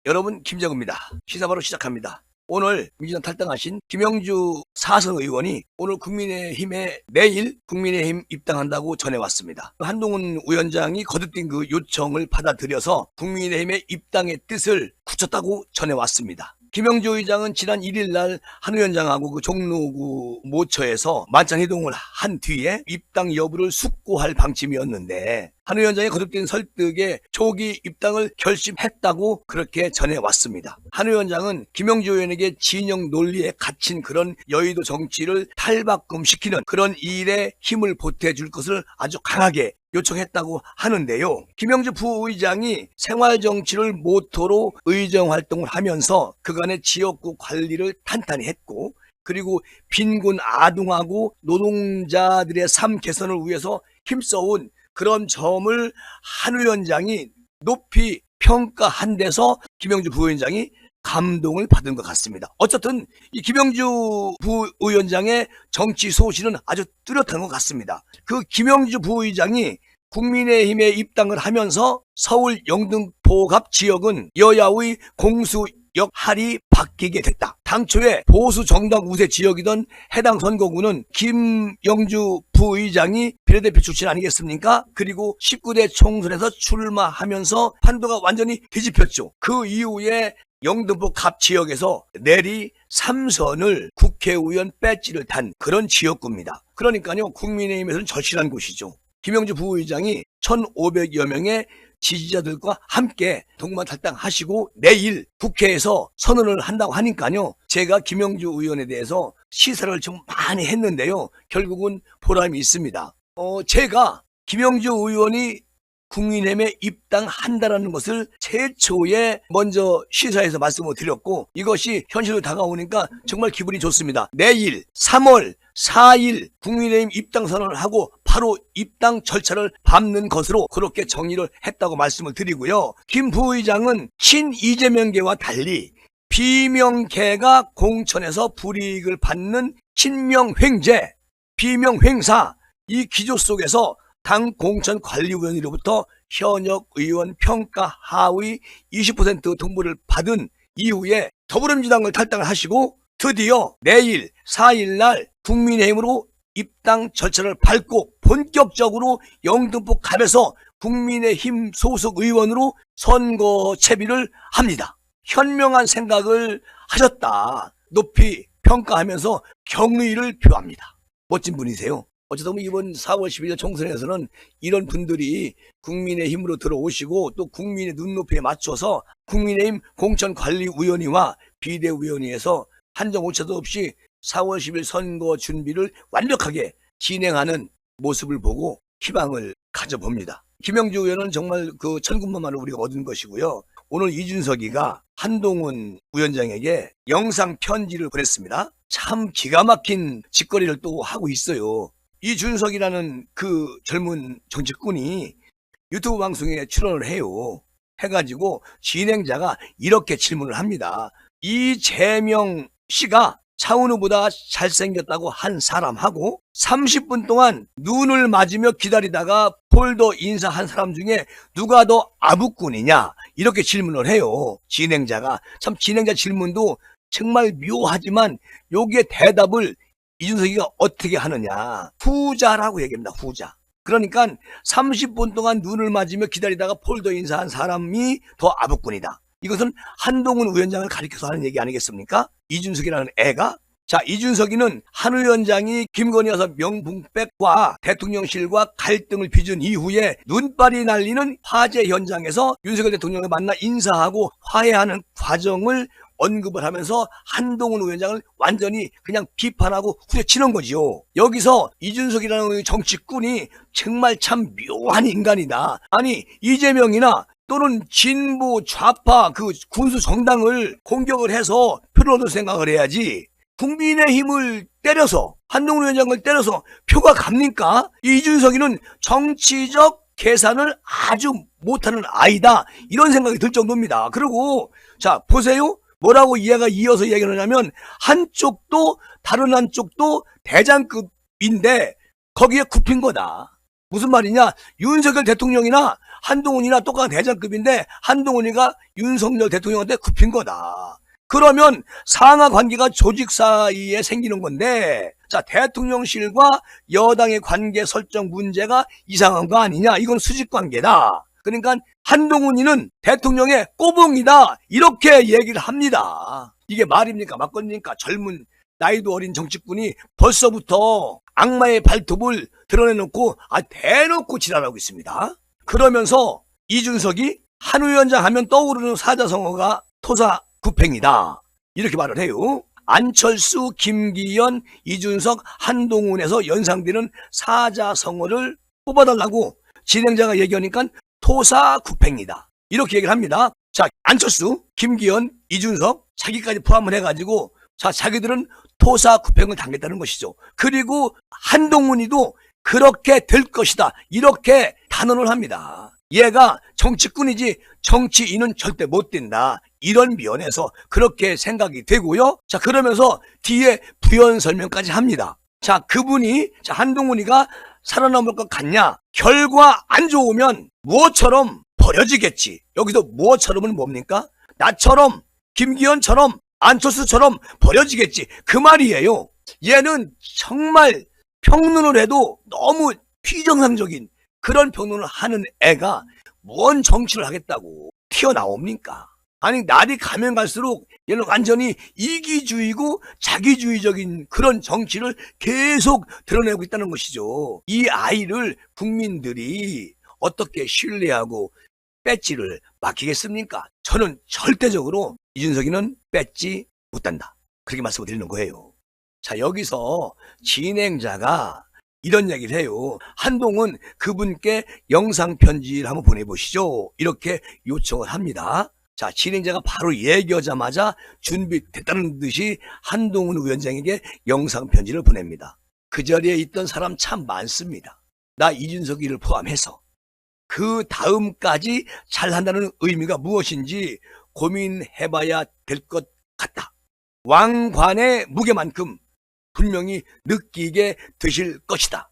여러분, 김정은입니다. 시사 바로 시작합니다. 오늘 민주당 탈당하신 김영주 4선 의원이 오늘 국민의힘에 내일 국민의힘 입당한다고 전해왔습니다. 한동훈 위원장이 거듭된 그 요청을 받아들여서 국민의힘의 입당의 뜻을 굳혔다고 전해왔습니다. 김영주 의장은 지난 1일 날 한 위원장하고 그 종로구 모처에서 만찬회동을 한 뒤에 입당 여부를 숙고할 방침이었는데 한 위원장의 거듭된 설득에 조기 입당을 결심했다고 그렇게 전해왔습니다. 한 위원장은 김영주 의원에게 진영 논리에 갇힌 그런 여의도 정치를 탈바꿈시키는 그런 일에 힘을 보태줄 것을 아주 강하게 요청했다고 하는데요. 김영주 부의장이 생활정치를 모토로 의정활동을 하면서 그간의 지역구 관리를 탄탄히 했고, 그리고 빈곤 아동하고 노동자들의 삶 개선을 위해서 힘써온 그런 점을 한 위원장이 높이 평가한 데서 김영주 부위원장이 감동을 받은 것 같습니다. 어쨌든 이 김영주 부위원장의 정치 소신은 아주 뚜렷한 것 같습니다. 그 김영주 부의장이 국민의힘에 입당을 하면서 서울 영등포갑 지역은 여야의 공수 역할이 바뀌게 됐다. 당초에 보수 정당 우세 지역이던 해당 선거구는 김영주 부의장이 비례대표 출신 아니겠습니까? 그리고 19대 총선에서 출마하면서 판도가 완전히 뒤집혔죠. 그 이후에 영등포 갑 지역에서 내리 3선을 국회의원 배지를 탄 그런 지역구입니다. 그러니까요, 국민의힘에서는 절실한 곳이죠. 김영주 부의장이 1,500여 명의 지지자들과 함께 동반 탈당하시고 내일 국회에서 선언을 한다고 하니까요, 제가 김영주 의원에 대해서 시사를 좀 많이 했는데요, 결국은 보람이 있습니다. 제가 김영주 의원이 국민의힘에 입당한다라는 것을 최초에 먼저 시사에서 말씀을 드렸고, 이것이 현실로 다가오니까 정말 기분이 좋습니다. 내일 3월 4일 국민의힘 입당 선언을 하고 바로 입당 절차를 밟는 것으로 그렇게 정리를 했다고 말씀을 드리고요. 김 부의장은 친 이재명계와 달리 비명계가 공천에서 불이익을 받는 친명횡재, 비명횡사, 이 기조 속에서 당 공천관리위원회로부터 현역 의원 평가 하위 20% 통보를 받은 이후에 더불어민주당을 탈당을 하시고 드디어 내일 4일 날 국민의힘으로 입당 절차를 밟고 본격적으로 영등포 갑에서 국민의힘 소속 의원으로 선거 채비를 합니다. 현명한 생각을 하셨다, 높이 평가하면서 경의를 표합니다. 멋진 분이세요. 어쨌든 이번 4월 12일 총선에서는 이런 분들이 국민의힘으로 들어오시고 또 국민의 눈높이에 맞춰서 국민의힘 공천관리위원회와 비대위원회에서 한정 오차도 없이 4월 10일 선거 준비를 완벽하게 진행하는 모습을 보고 희망을 가져봅니다. 김영주 의원은 정말 그 천군만마를 우리가 얻은 것이고요. 오늘 이준석이가 한동훈 위원장에게 영상 편지를 보냈습니다. 참 기가 막힌 짓거리를 또 하고 있어요. 이준석이라는 그 젊은 정치꾼이 유튜브 방송에 출연을 해요. 해가지고 진행자가 이렇게 질문을 합니다. 이재명 씨가 차은우보다 잘생겼다고 한 사람하고 30분 동안 눈을 맞으며 기다리다가 폴더 인사한 사람 중에 누가 더 아부꾼이냐, 이렇게 질문을 해요. 진행자가. 참 진행자 질문도 정말 묘하지만 여기에 대답을 이준석이가 어떻게 하느냐. 후자라고 얘기합니다. 후자. 그러니까 30분 동안 눈을 맞으며 기다리다가 폴더 인사한 사람이 더 아부꾼이다. 이것은 한동훈 위원장을 가리켜서 하는 얘기 아니겠습니까? 이준석이라는 애가. 자, 이준석이는 한 위원장이 김건희 여사 명분백과 대통령실과 갈등을 빚은 이후에 눈발이 날리는 화재 현장에서 윤석열 대통령을 만나 인사하고 화해하는 과정을 언급을 하면서 한동훈 위원장을 완전히 그냥 비판하고 후려치는 거지요. 여기서 이준석이라는 정치꾼이 정말 참 묘한 인간이다. 아니, 이재명이나 또는 진보 좌파 그 군수 정당을 공격을 해서 표를 얻을 생각을 해야지, 국민의힘을 때려서, 한동훈 위원장을 때려서 표가 갑니까? 이준석이는 정치적 계산을 아주 못하는 아이다, 이런 생각이 들 정도입니다. 그리고 자, 보세요. 뭐라고 이어서 얘기하냐면, 한쪽도 다른 한쪽도 대장급인데 거기에 굽힌 거다. 무슨 말이냐? 윤석열 대통령이나 한동훈이나 똑같은 대장급인데 한동훈이가 윤석열 대통령한테 굽힌 거다. 그러면 상하 관계가 조직 사이에 생기는 건데, 자, 대통령실과 여당의 관계 설정 문제가 이상한 거 아니냐? 이건 수직 관계다. 그러니까 한동훈이는 대통령의 꼬봉이다. 이렇게 얘기를 합니다. 이게 말입니까? 막걸리니까? 젊은 나이도 어린 정치꾼이 벌써부터 악마의 발톱을 드러내놓고 대놓고 지랄하고 있습니다. 그러면서 이준석이 한 위원장 하면 떠오르는 사자성어가 토사구팽이다. 이렇게 말을 해요. 안철수, 김기현, 이준석, 한동훈에서 연상되는 사자성어를 뽑아달라고 진행자가 얘기하니까 토사구팽이다. 이렇게 얘기를 합니다. 자, 안철수, 김기현, 이준석 자기까지 포함을 해가지고 자, 자기들은 토사구팽을 당했다는 것이죠. 그리고 한동훈이도 그렇게 될 것이다. 이렇게 단언을 합니다. 얘가 정치꾼이지 정치인은 절대 못 된다. 이런 면에서 그렇게 생각이 되고요. 자, 그러면서 뒤에 부연 설명까지 합니다. 자, 그분이 한동훈이가 살아남을 것 같냐? 결과 안 좋으면 무엇처럼 버려지겠지. 여기서 무엇처럼은 뭡니까? 나처럼, 김기현처럼, 안철수처럼 버려지겠지. 그 말이에요. 얘는 정말 평론을 해도 너무 비정상적인 그런 평론을 하는 애가 뭔 정치를 하겠다고 튀어나옵니까? 아니, 날이 가면 갈수록 얘는 완전히 이기주의고 자기주의적인 그런 정치를 계속 드러내고 있다는 것이죠. 이 아이를 국민들이 어떻게 신뢰하고 배지를 맡기겠습니까? 저는 절대적으로 이준석이는 뺏지 못한다. 그렇게 말씀을 드리는 거예요. 자, 여기서 진행자가 이런 얘기를 해요. 한동훈 그분께 영상편지를 한번 보내보시죠. 이렇게 요청을 합니다. 자, 진행자가 바로 얘기하자마자 준비됐다는 듯이 한동훈 위원장에게 영상편지를 보냅니다. 그 자리에 있던 사람 참 많습니다. 나 이준석이를 포함해서. 그 다음까지 잘한다는 의미가 무엇인지 고민해봐야 될 것 같다. 왕관의 무게만큼 분명히 느끼게 되실 것이다.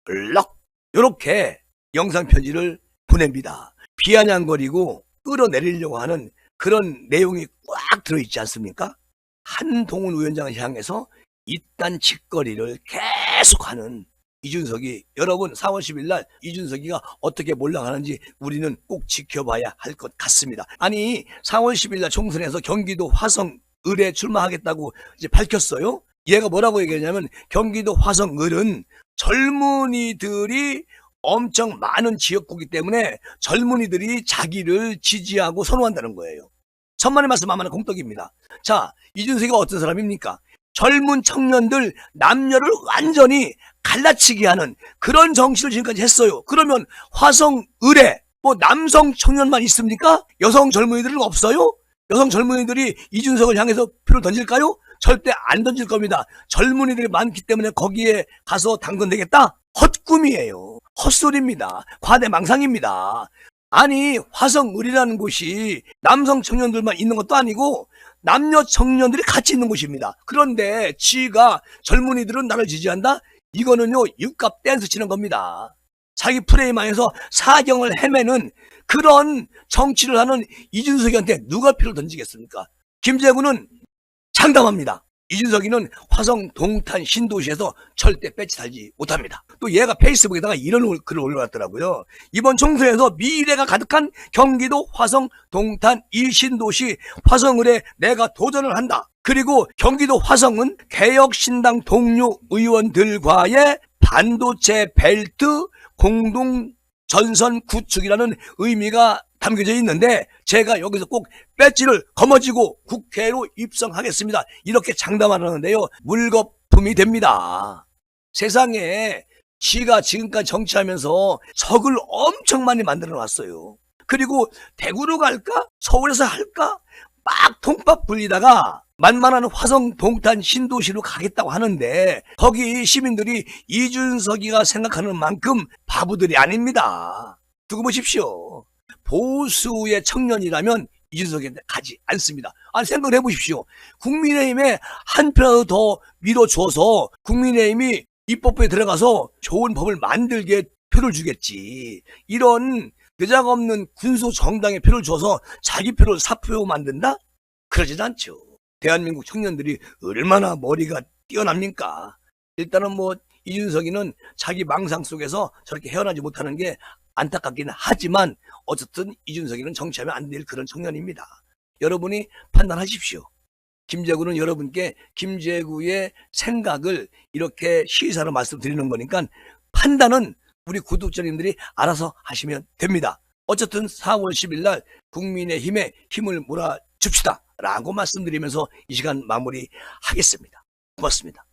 굿럭! 이렇게 영상편지를 보냅니다. 비아냥거리고 끌어내리려고 하는 그런 내용이 꽉 들어있지 않습니까? 한동훈 위원장을 향해서 이딴 짓거리를 계속하는 이준석이, 여러분 4월 10일 날 이준석이가 어떻게 몰락하는지 우리는 꼭 지켜봐야 할 것 같습니다. 아니, 4월 10일 날 총선에서 경기도 화성을에 출마하겠다고 이제 밝혔어요. 얘가 뭐라고 얘기하냐면 경기도 화성을은 젊은이들이 엄청 많은 지역구이기 때문에 젊은이들이 자기를 지지하고 선호한다는 거예요. 천만의 말씀 만만한 공덕입니다. 자, 이준석이가 어떤 사람입니까? 젊은 청년들 남녀를 완전히 갈라치게 하는 그런 정치를 지금까지 했어요. 그러면 화성을에 뭐 남성 청년만 있습니까? 여성 젊은이들은 없어요? 여성 젊은이들이 이준석을 향해서 표를 던질까요? 절대 안 던질 겁니다. 젊은이들이 많기 때문에 거기에 가서 당선되겠다? 헛꿈이에요. 헛소리입니다. 과대망상입니다. 아니, 화성을이라는 곳이 남성 청년들만 있는 것도 아니고 남녀 청년들이 같이 있는 곳입니다. 그런데 지가 젊은이들은 나를 지지한다? 이거는요, 육갑 댄스 치는 겁니다. 자기 프레임 안에서 사경을 헤매는 그런 정치를 하는 이준석이한테 누가 표를 던지겠습니까? 김재구는 장담합니다. 이준석이는 화성 동탄 신도시에서 절대 배치 달지 못합니다. 또 얘가 페이스북에다가 이런 글을 올려놨더라고요. 이번 총선에서 미래가 가득한 경기도 화성 동탄 이 신도시 화성을에 내가 도전을 한다. 그리고 경기도 화성은 개혁신당 동료 의원들과의 반도체 벨트 공동 전선 구축이라는 의미가 담겨져 있는데 제가 여기서 꼭 배지를 거머쥐고 국회로 입성하겠습니다. 이렇게 장담하는데요. 물거품이 됩니다. 세상에 지가 지금까지 정치하면서 적을 엄청 많이 만들어 놨어요. 그리고 대구로 갈까? 서울에서 할까? 막 통밥 불리다가 만만한 화성 동탄 신도시로 가겠다고 하는데 거기 시민들이 이준석이가 생각하는 만큼 바보들이 아닙니다. 두고 보십시오. 보수의 청년이라면 이준석한테 가지 않습니다. 아니, 생각을 해보십시오. 국민의힘에 한 표라도 더 밀어줘서 국민의힘이 입법부에 들어가서 좋은 법을 만들게 표를 주겠지. 이런 여자가 없는 군소 정당에 표를 줘서 자기 표를 사표 만든다? 그러진 않죠. 대한민국 청년들이 얼마나 머리가 뛰어납니까? 일단은 뭐 이준석이는 자기 망상 속에서 저렇게 헤어나지 못하는 게 안타깝긴 하지만 어쨌든 이준석이는 정치하면 안 될 그런 청년입니다. 여러분이 판단하십시오. 김재구는 여러분께 김재구의 생각을 이렇게 시사로 말씀드리는 거니까 판단은 우리 구독자님들이 알아서 하시면 됩니다. 어쨌든 4월 10일 날 국민의힘에 힘을 몰아줍시다 라고 말씀드리면서 이 시간 마무리하겠습니다. 고맙습니다.